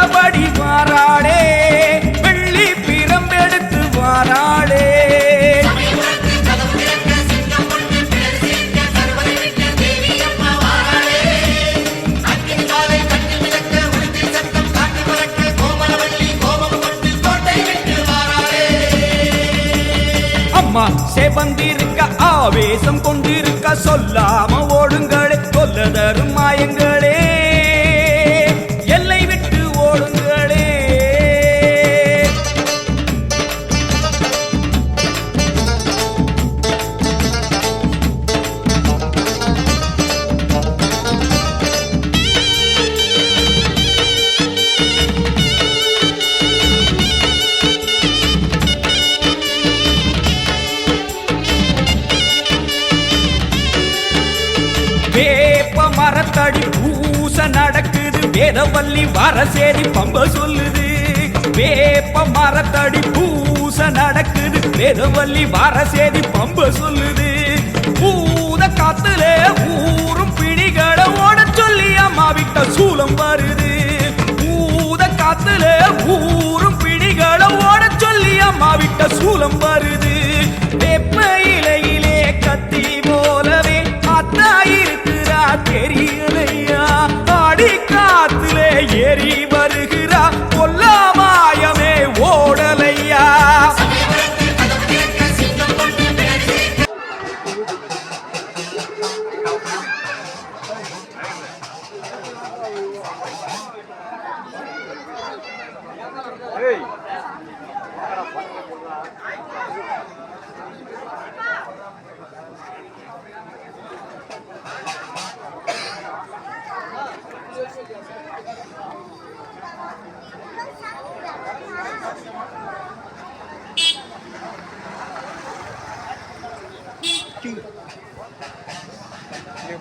செவந்தபடி வாராளே வெள்ளி பிரம்பெடுத்து வாராளே செவந்திருக்க ஆவேசம் கொண்டிருக்க சொல்லாம ஓடுங்களே கொல்ல தரும் மாயங்களே எல்லை விட்டு ஓடுங்களே வேப்ப மரத்தடி பூச நடக்குது வேதவல்லி வரசேரி பம்ப சொல்லுது வேப்ப மரத்தடி பூச நடக்குது வேதவல்லி வரசேரி பம்ப சொல்லுது பூத காத்துல ஊரும் பிணிகளை ஓட சொல்லி அம்மா விட்ட சூலம் வருது பூத காத்துல ஊரும் பிணிகளை ஓட சொல்லி அம்மா விட்ட சூலம் வருது வேப்ப இலையிலே கத்தி போலவே அத்தா இருக்கிறா தெரியலையா ஆடி காத்திலே ஏறி வருகிறா கொல்லாமாயமே ஓடலையா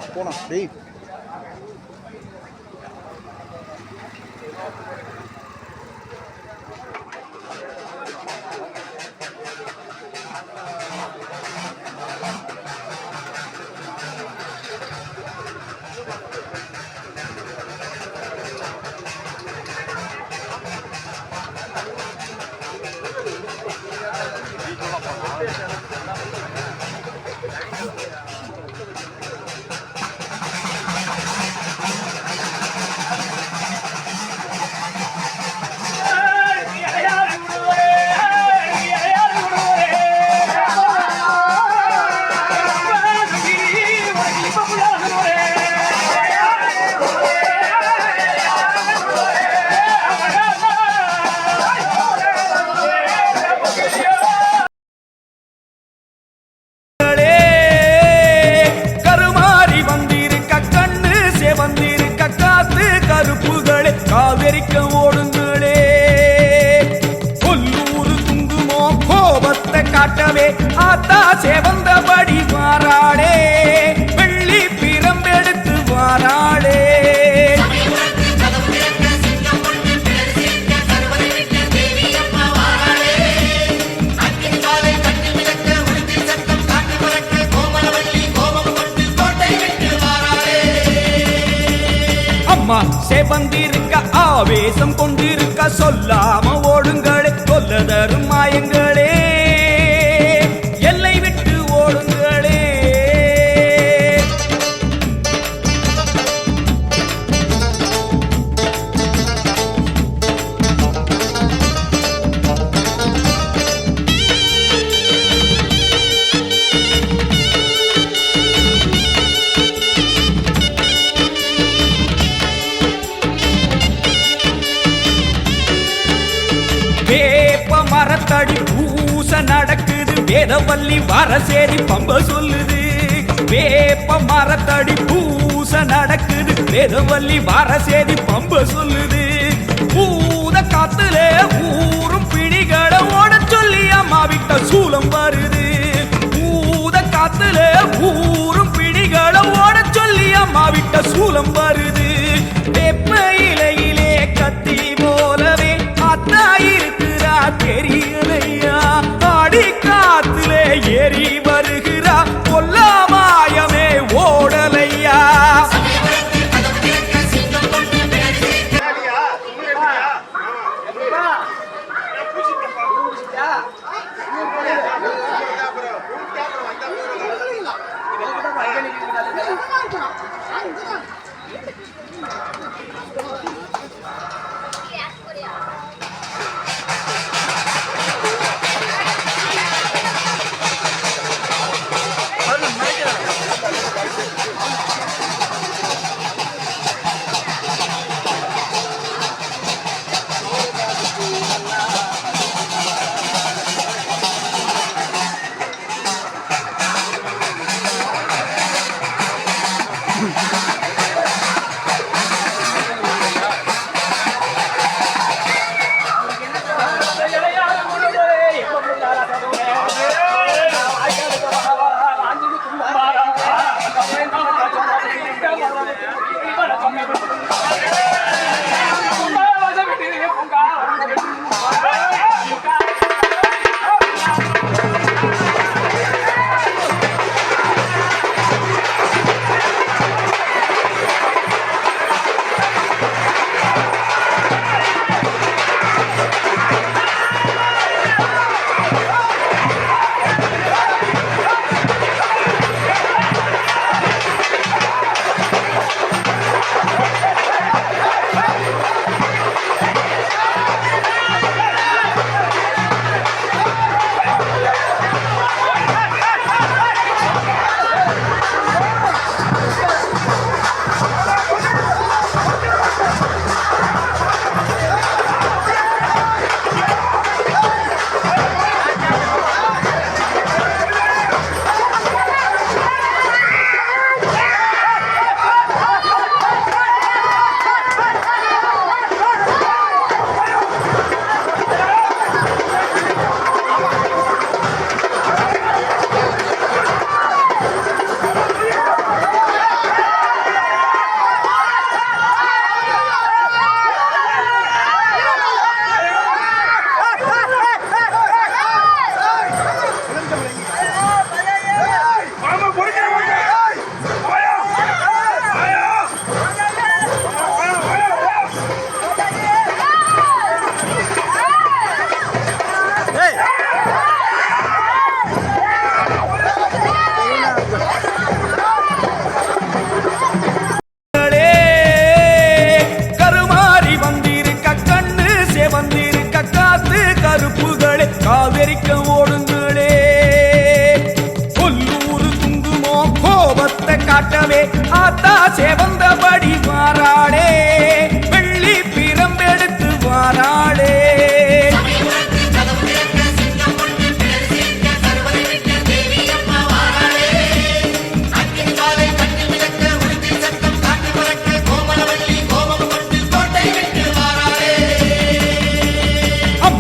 போனா டேய் காவிரிக்க ஓடுங்களே கொல்லூரு குங்குமோ கோபத்தை காட்டவே ஆத்தா செவந்தபடி வாராளே வெள்ளி பிரம்பெடுத்து வாராளே அம்மா செவந்திருக்க ஆவேசம் கொண்டிருக்க சொல்லாம ஓடுங்களே கொல்ல தரும் மாயங்களே எல்லை விட்டு ஓடுங்களே வேப்ப மரத்தடி பூச நடக்குது வேதவல்லி வரசேரி பம்ப சொல்லுது வேப்ப மரத்தடி பூச நடக்குது வேதவல்லி வரசேரி பம்ப சொல்லுது பூத காத்துல ஊரும் பிணிகளை ஓட சொல்லி அம்மா விட்ட சூலம் வருது பூத காத்துல ஊரும் பிணிகளை ஓட சொல்லி அம்மா விட்ட சூலம் வருது வேப்ப இலையிலே கத்தி போலவே அத்தா இருக்கிறா தெரியலையா ஆடி காத்திலே ஏறி வருகிறா கொல்லாமாயமே ஓடலையா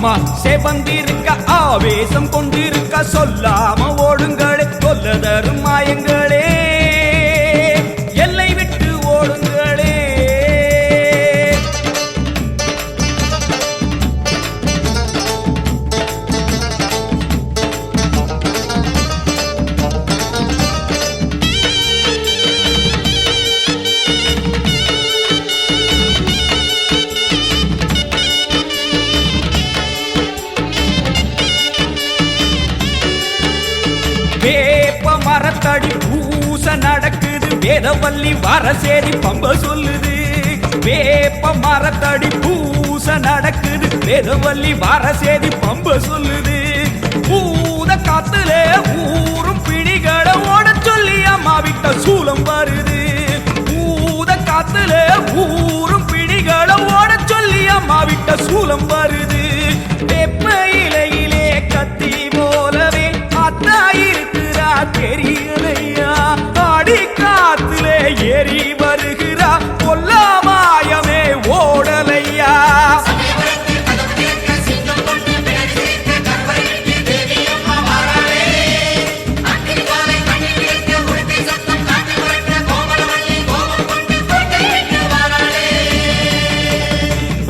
அம்மா செவந்திருக்க ஆவேசம் கொண்டிருக்க சொல்லாம ஓடுங்களே தொல்ல தரும் மாயங்களே எல்லை விட்டு ஓடுங்களே வேப்ப மரத்தடி பூச நடக்குது வேதவல்லி வரசேரி பம்ப சொல்லுது வேப்ப மரத்தடி பூச நடக்குது வேதவல்லி வரசேரி பம்ப சொல்லுது பூத காத்துல ஊரும் பிணிகளை ஓட சொல்லி அம்மா விட்ட சூலம் வருது பூத காத்துல ஊரும் பிணிகளை ஓட சொல்லி அம்மா விட்ட சூலம் வருது வேப்ப இலையிலே கத்தி போலவே அத்தா இருக்கிறா தெரியலையா ஆடி காத்திலே ஏறி வருகிறா கொல்லாமாயமே ஓடலையா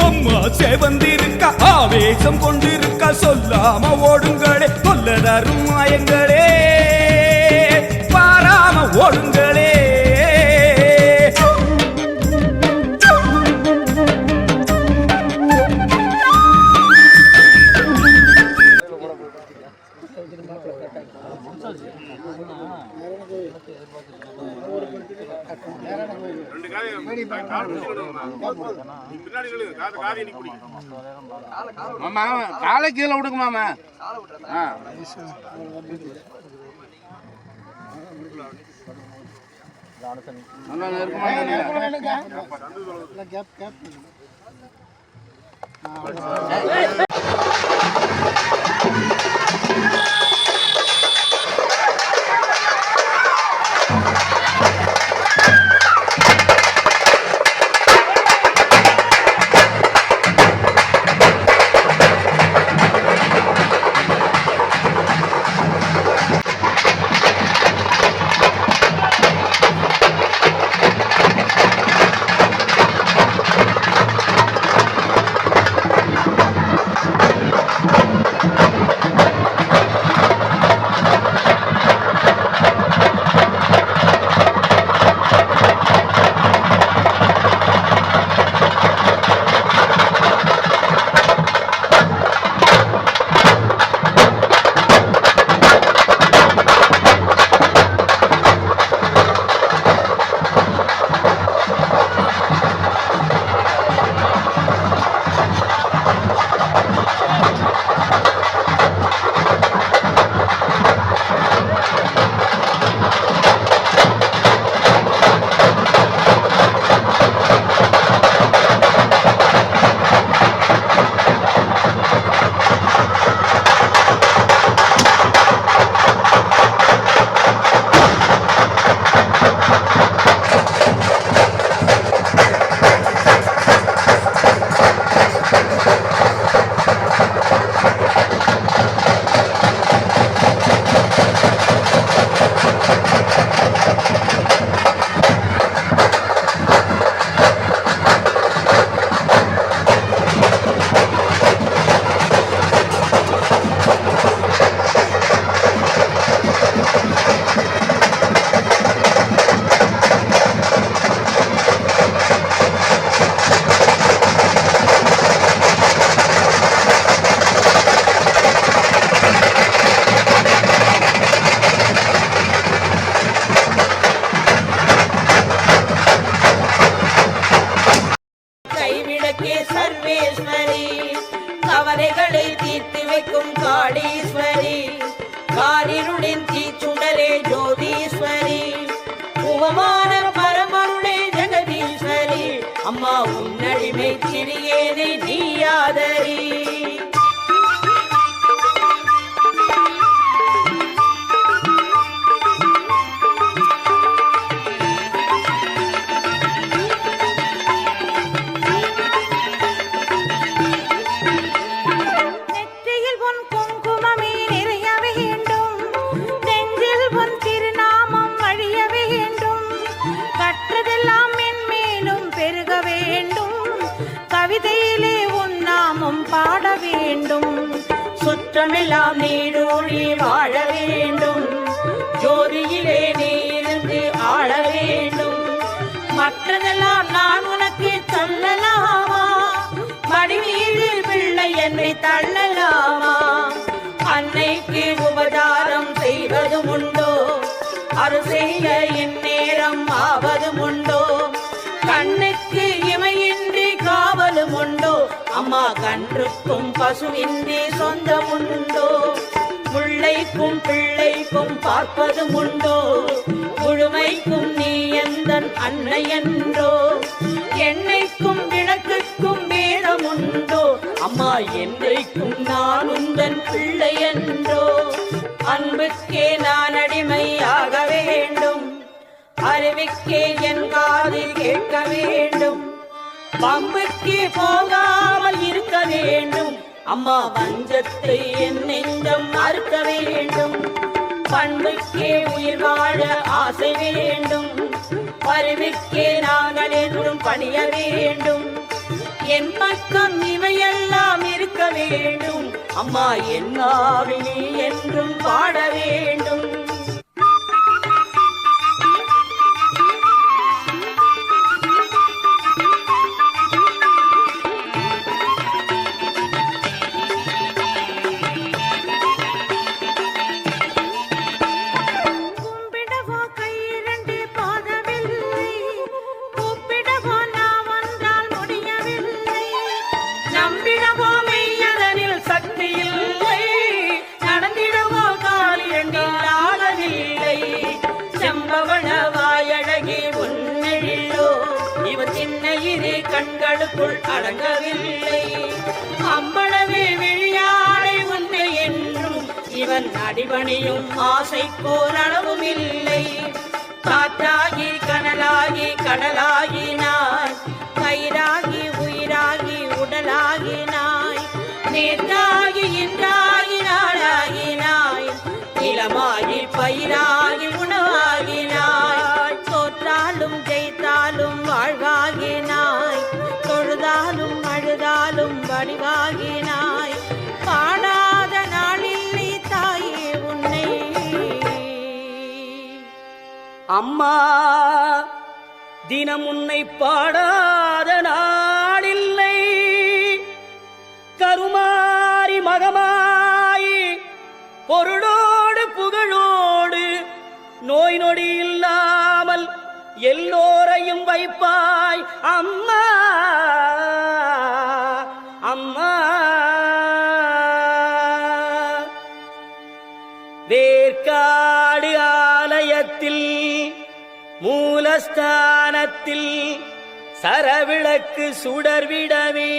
அம்மா செவந்திருக்க ஆவேசம் கொண்டிருக்க சொல்லாம ஓடுங்களே தொல்ல தரும் மாயங்களே பாராம ஓடுங்களே மாமா காலை கீழே விடுங்க மாமா கவலைகளை தீர்த்து வைக்கும் காளீஸ்வரி காரிருளின் தீச்சுடரே ஜோதீஸ்வரி உவமான பரமருளே ஜெகதீஸ்வரி அம்மா உன்னடிமை சிறியேனை நீயாதரி வேண்டும், சுற்றமெல்லாம் நீடூழி வாழ வேண்டும், ஜோதியிலே நீ இருந்து ஆள வேண்டும். மற்றதெல்லாம் நான் உனக்கு சொல்லலாமா, மடிமீது பிள்ளை என்னை தள்ளலாமா? அன்னைக்கு உபகாரம் செய்வதும் உண்டோ, அருள் செய்ய என் நேரம் ஆவதும் உண்டோ? கண்ணுக்கு இமையின்றி காவலும் உண்டோ, அம்மா கன்றுக்கும் பசுவின்றி சொந்தம் உண்டோ? முல்லைக்கும் பிள்ளைக்கும் பார்ப்பதும் உண்டோ, முழுமைக்கும் நீ எந்தன் அன்னை என்றோ? என்னைக்கும் விளக்குக்கும் வேதம் உண்டோ, அம்மா என்றைக்கும் நான் உந்தன் பிள்ளை என்றோ? அன்புக்கே நான் அடிமையாக வேண்டும், அறிவுக்கே என் காதில் கேட்க வேண்டும், பம்புக்கு போகாமல் இருக்க வேண்டும், அம்மா வஞ்சத்தை என் நெஞ்சம் மறுக்க வேண்டும். பண்புக்கே உயிர் வாழ ஆசை வேண்டும், அறிவுக்கே நாங்கள் என்றும் பணிய வேண்டும். என் பக்கம் இவையெல்லாம் இருக்க வேண்டும், அம்மா என் ஆவி என்றும் பாட வேண்டும். கண்களுக்குள் அடங்கவில்லை, அம்பளவே விழியாடை உன்னை என்றும் இவன் அடிபணியும் ஆசைக்கோர் அளவும் இல்லை. காற்றாகி கனலாகி கடலாகினாய், கயிறாகி உயிராகி உடலாகினாய், நேற்றாகி இன்றாகி நாளாகினாய், நிலமாகி பயிராகி உணவாகினாய், தோற்றாலும் ஜெயித்தாலும் வாழ்வாகினாய், தொழுதாலும் அழுதாலும் வடிவாகினாய், பாடாத நாளில்லை தாயே உன்னை. அம்மா தினம் உன்னை பாடாத நாளில்லை, கருமாரி மகமாயி பொருளோடு புகழோடு நோய் நொடி இல்லாமல் எல்லோரையும் வைப்பாய் அம்மா. அம்மா வேர்க்காடு ஆலயத்தில் மூலஸ்தானத்தில் சரவிளக்கு சுடர்விடவே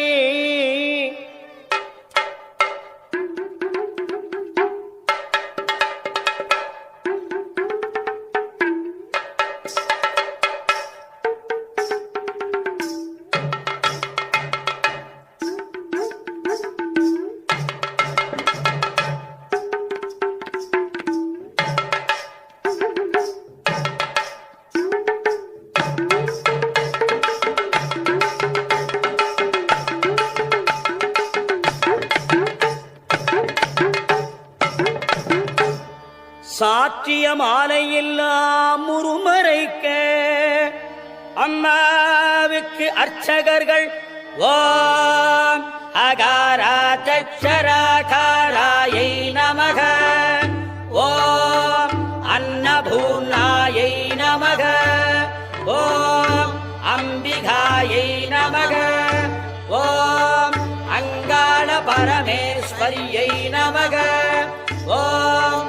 சாற்றிய மாலையெல்லாம் முறுமறைக்க அம்மாவுக்கு அர்ச்சகர்கள் ஓம் அகாராதச்சராகாராயை நமக, ஓம் அன்னபூர்ணாயை நமக, ஓம் அம்பிகாயை நமக, ஓம் அங்காள பரமேஸ்வரியை நமக, ஓம்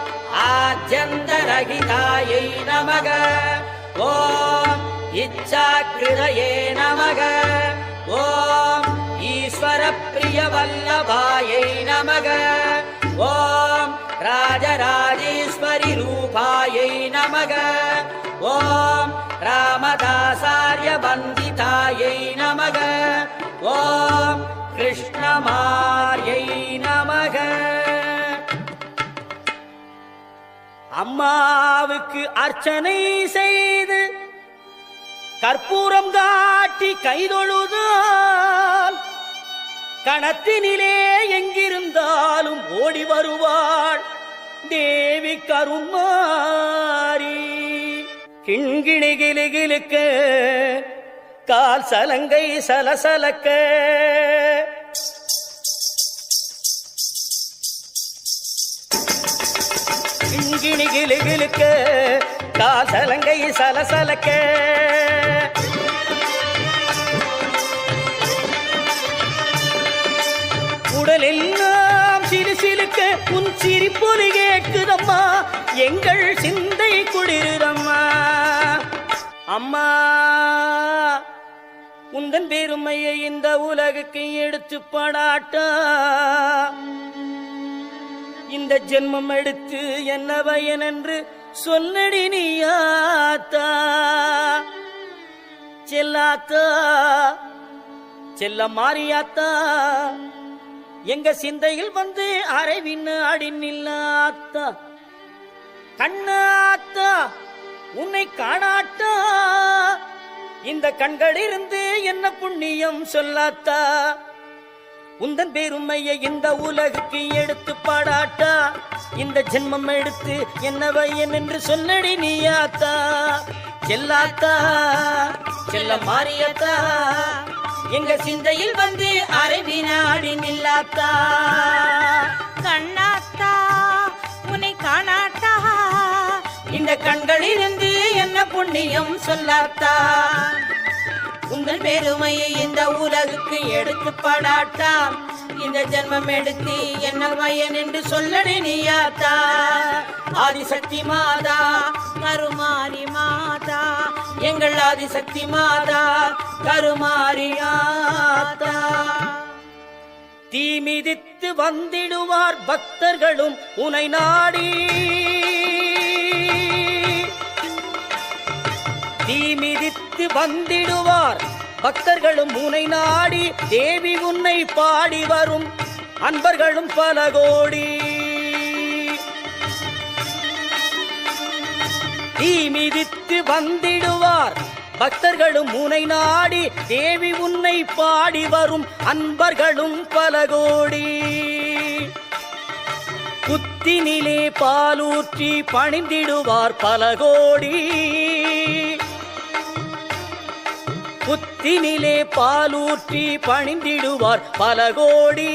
ஆத்யந்தரகிதாயை நமக, ஓம் இச்சாக்கிருதயே நமக, ஓம் ஈஸ்வர பிரிய வல்லபாயை நமக, ஓம் ராஜராஜேஸ்வரி ரூபாயை நமக, ஓம் ராமதாசார்ய வந்திதாயை நமக, ஓம் கிருஷ்ணமார்யை நமக. அம்மாவுக்கு அர்ச்சனை செய்து கற்பூரம் காட்டி கைதொழுதால் கணத்தினிலே எங்கிருந்தாலும் ஓடி வருவாள் தேவி கருமாரி. கிண்கிணி கிளுகிளுக்க கால் சலங்கை சலசலக்க கிண்கிணி கிளுகிளுக்க கால் சலங்கை சலசலக்க உடலெல்லாம் சிறு சிலுக்க உன் சிரிப்பொலி கேட்குதம்மா எங்கள் சிந்தை குளிருதம்மா. அம்மா உந்தன் பெருமையை இந்த உலகுக்கு எடுத்து படாட்டா இந்த ஜென்மம் எடுத்து என்ன பயன் என்று சொல்லடி நீயாத்தா. செல்லாத்தா செல்ல மாறியாத்தா எங்க சிந்தையில் வந்து அரைவின்னு அடி நில்லாத்தா. கண்ணாத்தா உன்னை காணாட்டா இந்த கண்களிலிருந்து என்ன புண்ணியம் சொல்லாத்தா. உந்தன் பெருமையை இந்த உலகுக்கு எடுத்து பாடாட்டா இந்த ஜென்மம் எடுத்து என்ன பயன் என்று சொல்லடி நீயாத்தா. செல்லாத்தா செல்ல மாறியாத்தா எங்க சிந்தையில் வந்து அரைவினாடி நில்லாத்தா. கண்ணாத்தா உன்னை காணாட்டா இந்த கண்களிலிருந்து என்ன புண்ணியம் சொல்லாத்தா. உங்கள் பெருமையை இந்த உலகுக்கு எடுத்து படாட்டா இந்த ஜென்மம் எடுத்து என்ன பயன் என்று சொல்லடி நீயாத்தா. ஆதிசக்தி மாதா கருமாரி மாதா எங்கள் ஆதிசக்தி மாதா கருமாரியாத்தா. தீ மிதித்து வந்திடுவார் பக்தர்களும் உனை நாடி. தீ மிதித்து வந்திடுவார் பக்தர்களும் உனை நாடி தேவி உன்னை பாடி வரும் அன்பர்களும் பல கோடி. தீ மிதித்து வந்திடுவார் பக்தர்களும் உனை நாடி தேவி உன்னை பாடி வரும் அன்பர்களும் பல கோடி. புத்தினிலே பாலூற்றி பணிந்திடுவார் பல கோடி. புத்தினிலே பாலூற்றி பணிந்திடுவார் பல கோடி.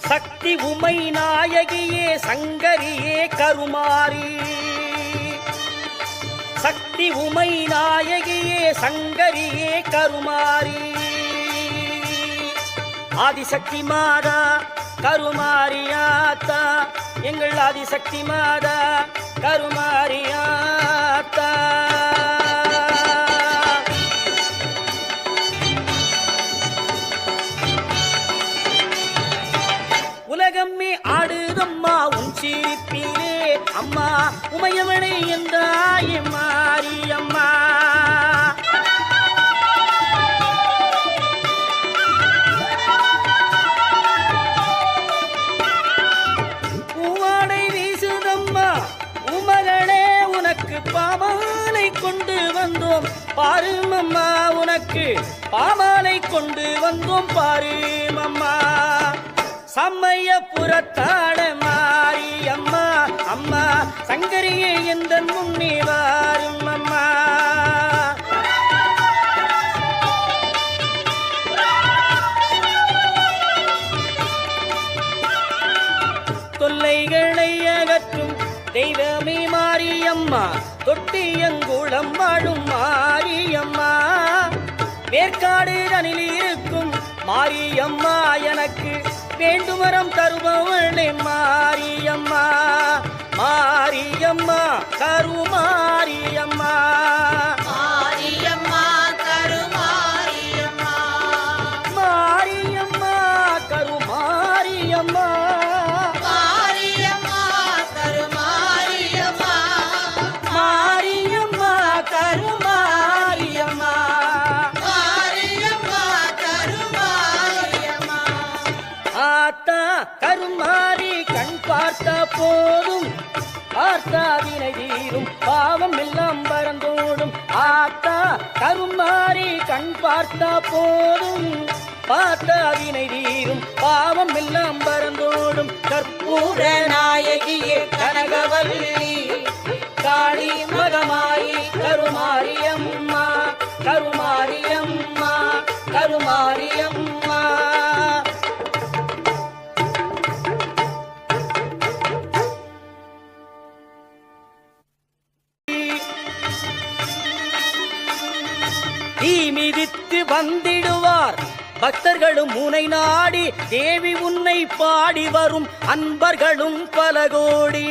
சக்தி உமை நாயகியே சங்கரியே கருமாரி. சக்தி உமை நாயகியே சங்கரியே கருமாரி. ஆதிசக்தி மாதா கருமாரியாத்தா எங்கள் ஆதிசக்தி மாதா கருமாரியாத்தா. உலகமே ஆடுதம்மா உன் சிரிப்பிலே அம்மா உமையவளை என்றாய மாரியம்மா. பூவாடை வீசுதம்மா உமகளே உனக்கு பாமாலை கொண்டு வந்தோம் பாருமம்மா. உனக்கு பாமாலை கொண்டு வந்தோம் பாருமம்மா. சமயபுரத்தாட மாரியம்மா அம்மா சங்கரியே எந்த முன்னே வாரும் அம்மா. தொல்லைகளை அகற்றும் தெய்வமே மாரியம்மா தொட்டியங்குளம் வாழும் மாரியம்மா. வேர்க்காடு தனில் இருக்கும் மாரியம்மா எனக்கு வேண்டுமரம் தருபவளே மாரியம்மா. மாரியம்மா கருமாரியம்மா. மாரியம்மா கருமாரியம்மா. மாரியம்மா கருமாரியம்மா. மாரியம்மா கருமாரியம்மா. மாரியம்மா கருமாரியம்மா. மாரியம்மா கருமாரியம்மா. ஆத்தா கருமாரி கண் பார்த்த போதும் ஆர்த்தாவினை தீரும் பாவம் எல்லாம் பறந்தோடும். ஆத்தா கருமாரி கண் பார்த்த போதும் பாட்டாவினை தீரும் பாவம் எல்லாம் பறந்தோடும் கற்பூர நாயகியே கனகவல்லி காளி மகமாயி கருமாரியம்மா கருமாரியம்மா கருமாரியம்மா. தீ மிதித்து வந்திடுவார் பக்தர்களும் உனை நாடி தேவி உன்னை பாடி வரும் அன்பர்களும் பல கோடி.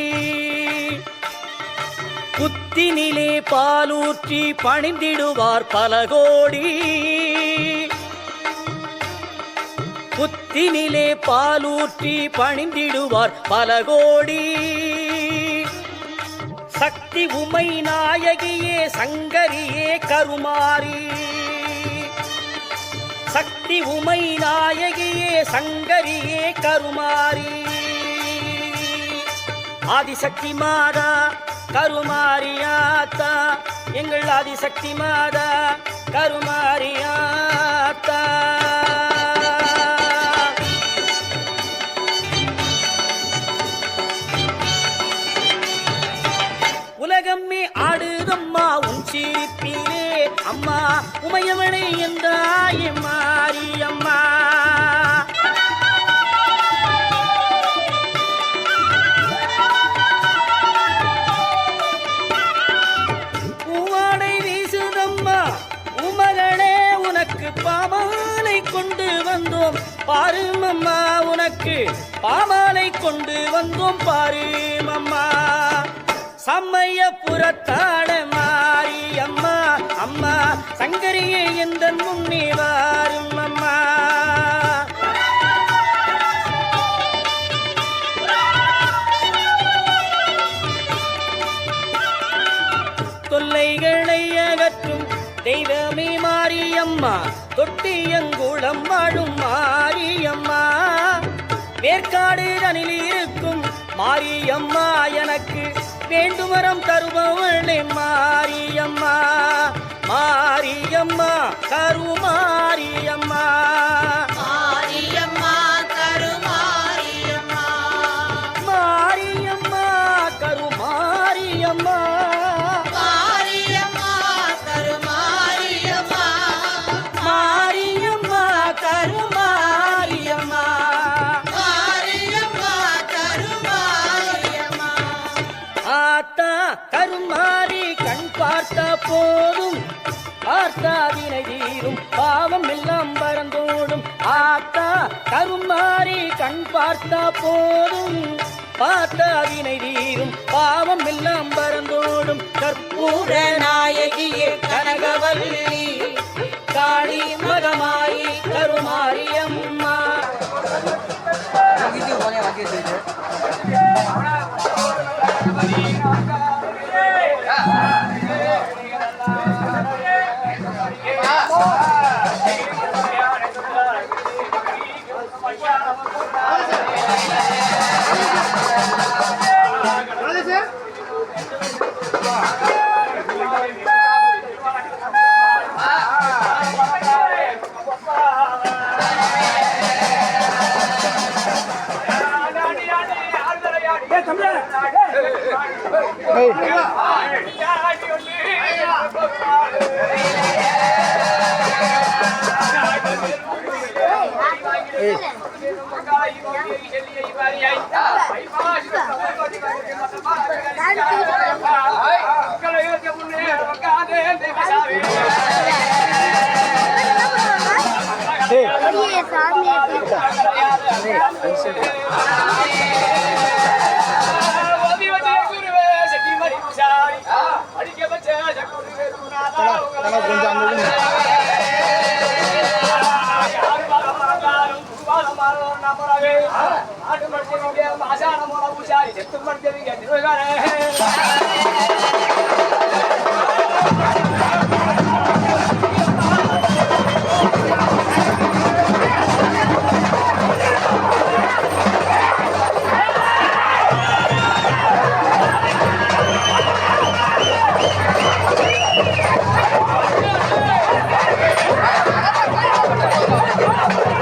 புத்தினிலே பாலூற்றி பணிந்திடுவார் பல கோடி. புத்தினிலே பாலூற்றி பணிந்திடுவார் பல கோடி. சக்தி உமை நாயகியே சங்கரியே கருமாரி. சக்தி உமை நாயகியே சங்கரியே கருமாரி. ஆதிசக்தி மாதா கருமாரியாத்தா எங்கள் ஆதிசக்தி மாதா கருமாரியாத்தா. உலகமே ஆடுதம்மா உன் சிரிப்பிலே அம்மா உமையவளை என்றாய் மாரியம்மா. பூவாடை வீசுதம்மா உமகளே உனக்கு பாமாலை கொண்டு வந்தோம் பாருமம்மா. உனக்கு பாமாலை கொண்டு வந்தோம் பாருமம்மா. சமயபுரத்தாட மாரியம்மா அம்மா சங்கரியே எந்த முன்னே வாரும் அம்மா. தொல்லைகளை அகற்றும் தெய்வமே மாரியம்மா தொட்டியங்குளம் வாழும் மாரியம்மா. வேர்க்காடு தனில் இருக்கும் மாரியம்மா எனக்கு வேண்டுமரம் தருபவளே மாரியம்மா. மாரியம்மா கருமாரியம்மா. மாரியம்மா கருமாரியம்மா. மாரியம்மா கருமாரியம்மா. மாரியம்மா கருமாரியம்மா. மாரியம்மா கருமாரியம்மா. மாரியம்மா கருமாரியம்மா. ஆத்தா கருமாரி கண் பார்த்த போதும் பார்த்தாவினை தீரும் பாவம் எல்லாம் பறந்தோடும். ஆத்தா கருமாரி கண் பார்த்த போதும் பார்த்தாவினை தீரும் பாவம் எல்லாம் பறந்தோடும். கற்பூர நாயகியே கனகவல்லி காளி மகமாயி கருமாரியம்மா. Come on.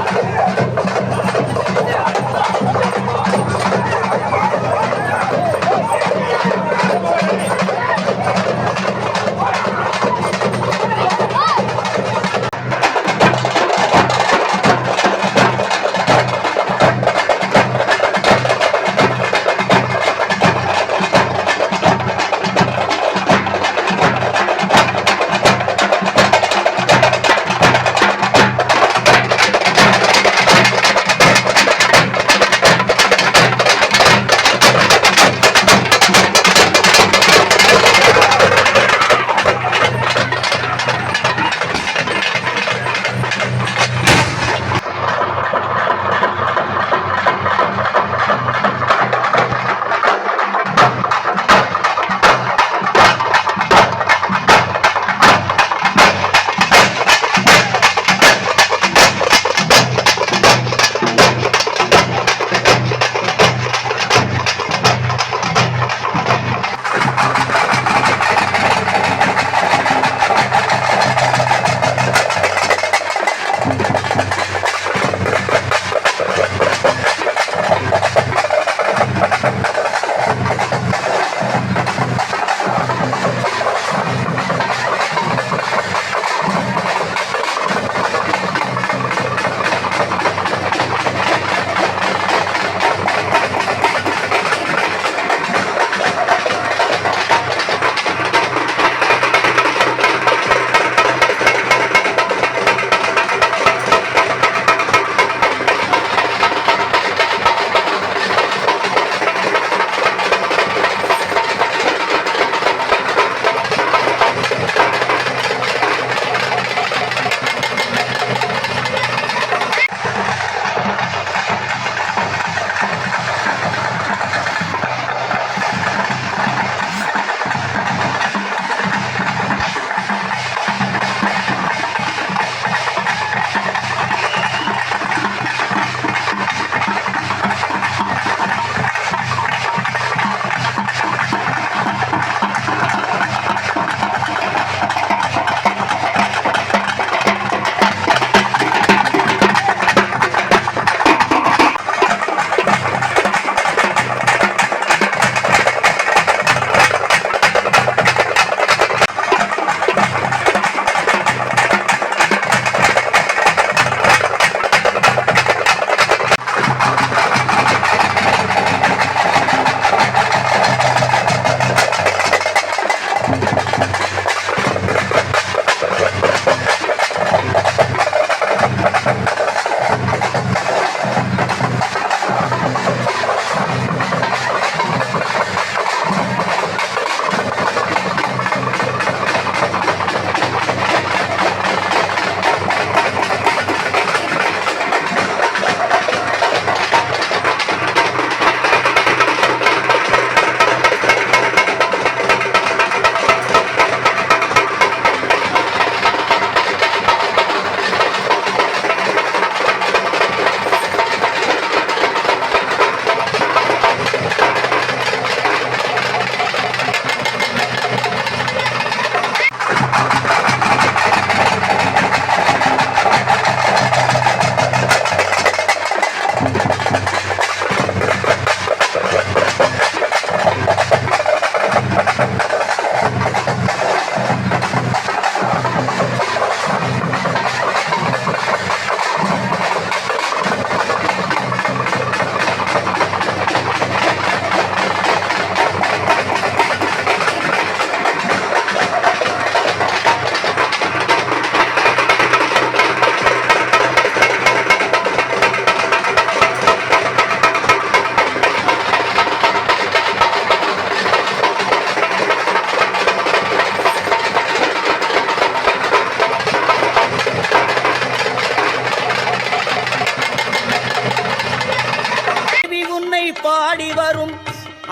பாடி வரும்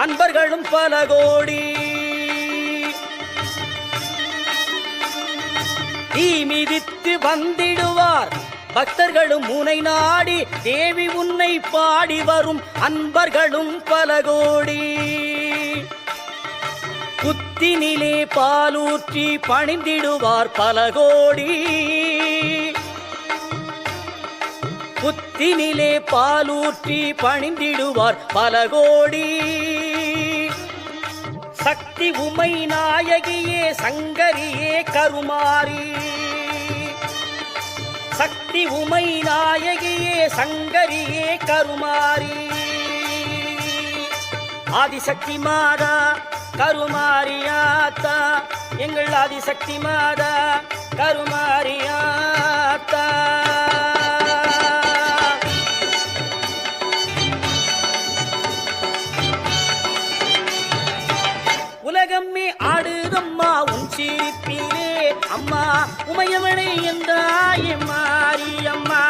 அன்பர்களும் பல கோடி. தீ மிதித்து வந்திடுவார் பக்தர்களும் முனை நாடி, தேவி உன்னை பாடி வரும் அன்பர்களும் பல கோடி. புத்தினிலே பாலூற்றி பணிந்திடுவார் பல கோடி. புத்தினிலே பாலூற்றி பணிந்திடுவார் பல கோடி. சக்தி உமை நாயகியே சங்கரியே கருமாரி. சக்தி உமை நாயகியே சங்கரியே கருமாரி. ஆதிசக்தி மாதா கருமாரியாத்தா, எங்கள் ஆதிசக்தி மாதா கருமாரியாத்தா. உலகமே ஆடுதம்மா உன் சிரிப்பிலே, அம்மா உமையவளை என்றாயே மாரியம்மா.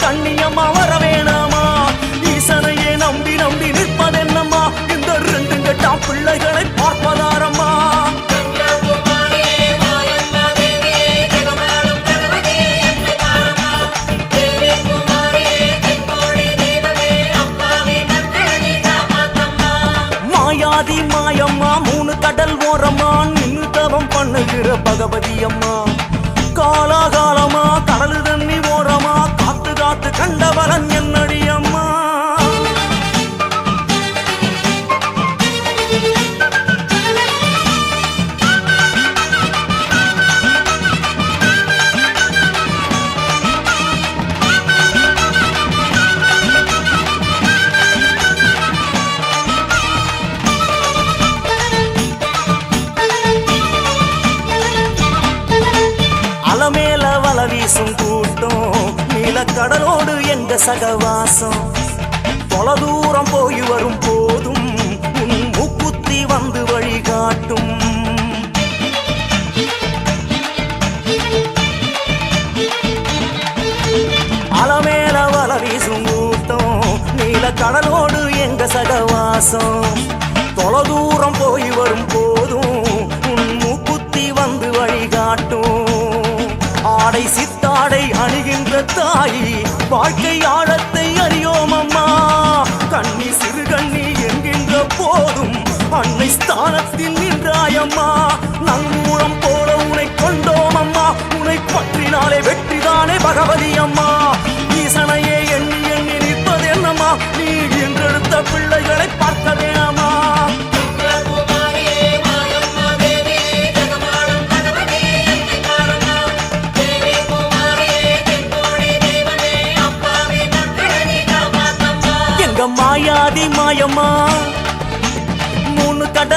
கண்ணியம்மா வர வேணாமா? ஈசனையே நம்பி நம்பி நிற்பதென்னம்மா? இந்த ரெண்டு கெட்டாம் பிள்ளைகளை பார்ப்பதாரம்மா? மாயாதி மாயம்மா மூணு கடல் ஓரம்மா நின்னு தவம் பண்ணுகிற பகவதி அம்மா. காலாகாலமா கடலு தண்ணி ஓரமா காத்து காத்து கண்டவரன் என்னடி அம்மா. அலமேல வல வீசும் கூட்டம் நீலக்கடலோடு எங்க சகவாசம். தொலை தூரம் போய் வரும் போதும் உன் மூக்குத்தி வந்து வழிகாட்டும். அலமேல வல வீசும் கூட்டம் நீலக்கடலோடு எங்க சகவாசம். தொலை தூரம் போய் வரும் போதும் உன் மூக்குத்தி வந்து வழிகாட்டும். ஆடை சித்தாடை அணிகின்ற தாயி வாழ்க்கை ஆழத்தை அறியோம் அம்மா. கண்ணி சிறு கண்ணி என்கின்ற போதும் அன்னை ஸ்தானத்தில் நின்றாயம்மா. நங்கூரம் போல உனை கொண்டோம் அம்மா. உனை பற்றினாலே வெற்றிதானே பகவதி அம்மா. ஈசனையே எண்ணி எண்ணி நிற்பது என்னம்மா. நீ என்றெடுத்த பிள்ளைகளை பார்க்க வேணாமா. மாயாதி மாயம்மா மூணு கட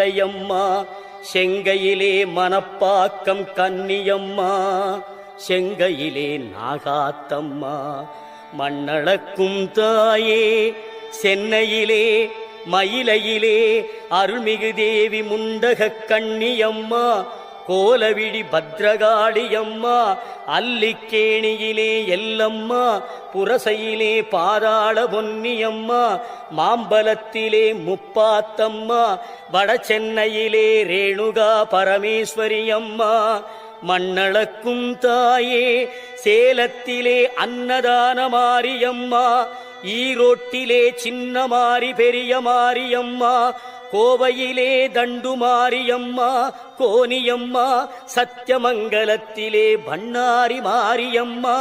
காளியம்மா, செங்கையிலே மணப்பாக்கம் கன்னியம்மா, செங்கையிலே நாகாத்தம்மா, மண்ணளக்கும் தாயே சென்னையிலே மயிலையிலே அருள்மிகு தேவி முண்டக கண்ணியம்மா, கோலவிழி பத்ரகாளியம்மா, அல்லிக்கேணியிலே எல்லம்மா, புரசையிலே பாதாள பொன்னியம்மா, மாம்பலத்திலே முப்பாத்தம்மா, வடசென்னையிலே ரேணுகா பரமேஸ்வரியம்மா, மண்ணளக்கும் தாயே சேலத்திலே அன்னதான மாரியம்மா, ஈரோட்டிலே சின்ன மாரி பெரிய மாரியம்மா, கோவையிலே தண்டு மாரியம்மா, கோனியம்மா, சத்தியமங்கலத்திலே பண்ணாரி மாரியம்மா,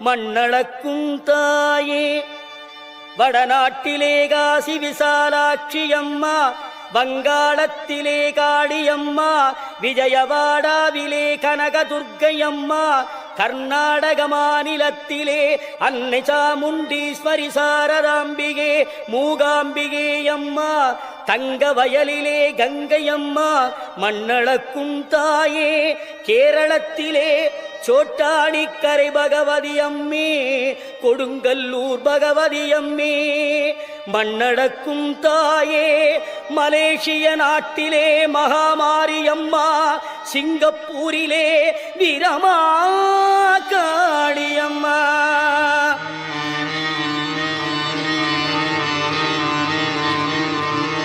மண்ணளக்கும் தாயே வடநாட்டிலே காசி விசாலாட்சியம்மா, வங்காளத்திலே காளியம்மா, விஜயவாடாவிலே கனகதுர்க்கையம்மா, கர்நாடக மாநிலத்திலே அன்னை சாமுண்டீஸ்வரி சாரதாம்பிகே மூகாம்பிகே அம்மா, தங்க வயலிலே கங்கையம்மா, மண்ணளக்கும் தாயே கேரளத்திலே சோட்டாணிக்கரை பகவதி அம்மே, கொடுங்கல்லூர் பகவதி அம்மே, மண்ணடக்கும் தாயே மலேசிய நாட்டிலே மகாமாரியம்மா, சிங்கப்பூரிலே வீரமா